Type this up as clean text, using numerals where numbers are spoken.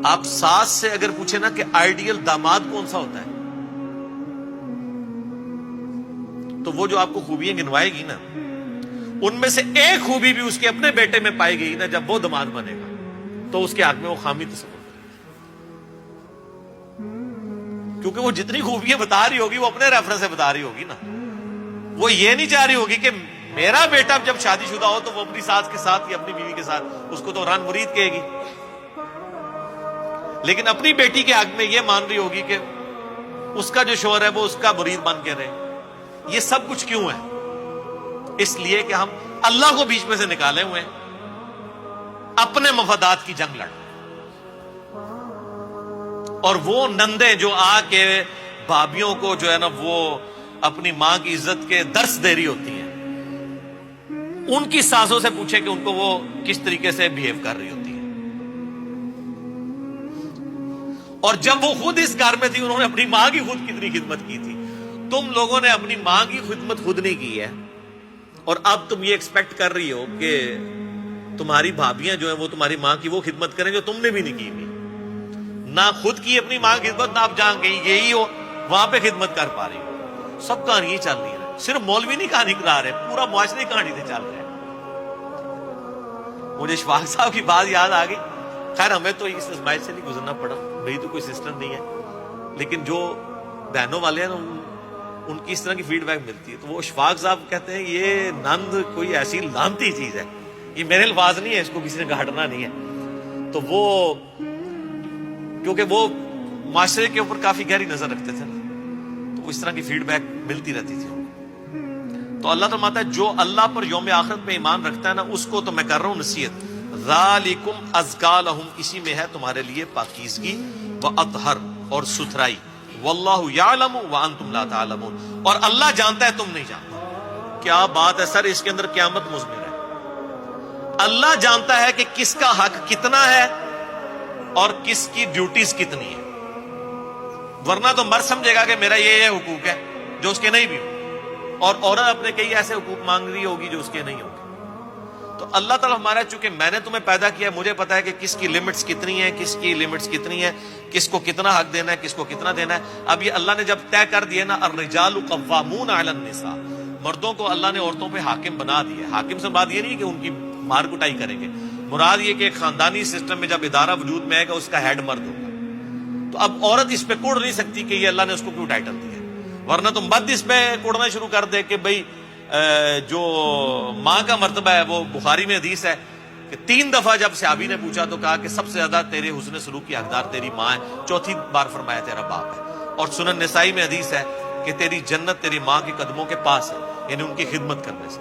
آپ ساس سے اگر پوچھیں نا کہ آئیڈیل داماد کون سا ہوتا ہے، تو وہ جو آپ کو خوبیاں گنوائے گی نا، ان میں سے ایک خوبی بھی اس کے اپنے بیٹے میں پائی گئی نا، جب وہ داماد بنے گا تو اس کے حق میں وہ خامی تصور کرے گا، کیونکہ وہ جتنی خوبیاں بتا رہی ہوگی وہ اپنے ریفرنس سے بتا رہی ہوگی نا. وہ یہ نہیں چاہ رہی ہوگی کہ میرا بیٹا جب شادی شدہ ہو تو وہ اپنی ساس کے ساتھ یا اپنی بیوی کے ساتھ اس کو تو ران مرید کہے گی، لیکن اپنی بیٹی کے حق میں یہ مان رہی ہوگی کہ اس کا جو شوہر ہے وہ اس کا مرید بن کے رہے. یہ سب کچھ کیوں ہے؟ اس لیے کہ ہم اللہ کو بیچ میں سے نکالے ہوئے ہیں، اپنے مفادات کی جنگ لڑ، اور وہ نندیں جو آ کے بھابھیوں کو جو ہے نا وہ اپنی ماں کی عزت کے درس دے رہی ہوتی ہیں، ان کی ساسوں سے پوچھے کہ ان کو وہ کس طریقے سے بہیو کر رہی ہوتی ہیں. اور جب وہ خود اس گھر میں تھی انہوں نے اپنی ماں کی خود کتنی خدمت کی تھی. تم لوگوں نے اپنی ماں کی خدمت خود نہیں کی ہے، اور اب تم یہ ایکسپیکٹ کر رہی ہو کہ تمہاری بھابیاں جو ہیں وہ تمہاری ماں کی وہ خدمت کریں جو تم نے بھی نہیں کی بھی. نہ خود کی اپنی ماں کی خدمت، نہ آپ جہاں کہیں یہی ہو وہاں پہ خدمت کر پا رہی ہو. سب کہانی چل رہی ہے، صرف مولوی نہیں کہانی کرا رہے، پورا معاشرے کہانی سے چل رہا ہے. مجھے اشفاق صاحب کی بات یاد آ گئی. خیر ہمیں تو اس ازمائش سے نہیں گزرنا پڑا، میری تو کوئی سسٹم نہیں ہے، لیکن جو بہنوں والے ہیں نا ان کی اس طرح کی فیڈ بیک ملتی ہے. تو وہ اشفاق صاحب کہتے ہیں یہ نند کوئی ایسی لانتی چیز ہے، یہ میرے الفاظ نہیں ہے، اس کو کسی نے گھاٹنا نہیں ہے. تو وہ کیونکہ وہ معاشرے کے اوپر کافی گہری نظر رکھتے تھے نا، تو اس طرح کی فیڈ بیک ملتی رہتی تھی. تو اللہ فرماتا ہے جو اللہ پر یوم آخرت پہ ایمان رکھتا ہے نا اس کو تو میں کر رہا ہوں نصیحت. ذالکم ازکا لہم، اسی میں ہے تمہارے لیے پاکیزگی و اطہر اور ستھرائی. واللہ یعلم وانتم لا تعلمون، اور اللہ جانتا ہے تم نہیں جانتے. کیا بات ہے سر، اس کے اندر قیامت مضمر ہے. اللہ جانتا ہے کہ کس کا حق کتنا ہے اور کس کی ڈیوٹیز کتنی ہے، ورنہ تو مرد سمجھے گا کہ میرا یہ حقوق ہے جو اس کے نہیں بھی ہو، اور عورت اپنے کئی ایسے حقوق مانگ رہی ہوگی جو اس کے نہیں ہوگی. تو اللہ تعالیٰ ہمارا چونکہ میں نے تمہیں پیدا کیا ہے، مجھے پتا ہے کہ کس کی لمٹس کتنی ہیں، کس کی لمٹس کتنی ہیں، کس کو کتنا حق دینا ہے، کس کو کتنا دینا ہے. اب یہ اللہ نے جب طے کر دیا نا الرجال قوامون علی النساء، مردوں کو اللہ نے عورتوں پہ حاکم بنا دیا. حاکم سے بات یہ نہیں کہ ان کی مار کٹائی کریں گے، مراد یہ کہ ایک خاندانی سسٹم میں جب ادارہ وجود میں آئے گا اس کا ہیڈ مرد ہوگا. تو اب عورت اس پہ کوڑ نہیں سکتی کہ یہ اللہ نے اس کو کیوں ٹائٹل دیا، ورنہ تو مرد اس پہ کوڑنا شروع کر دے کہ بھئی جو ماں کا مرتبہ ہے وہ بخاری میں حدیث ہے کہ 3 دفعہ جب صحابی نے پوچھا تو کہا کہ سب سے زیادہ تیرے حسن سلوک کی حقدار تیری ماں ہے، 4تھی بار فرمایا تیرا باپ ہے. اور سنن نسائی میں حدیث ہے کہ تیری جنت تیری ماں کے قدموں کے پاس ہے، یعنی ان کی خدمت کرنے سے.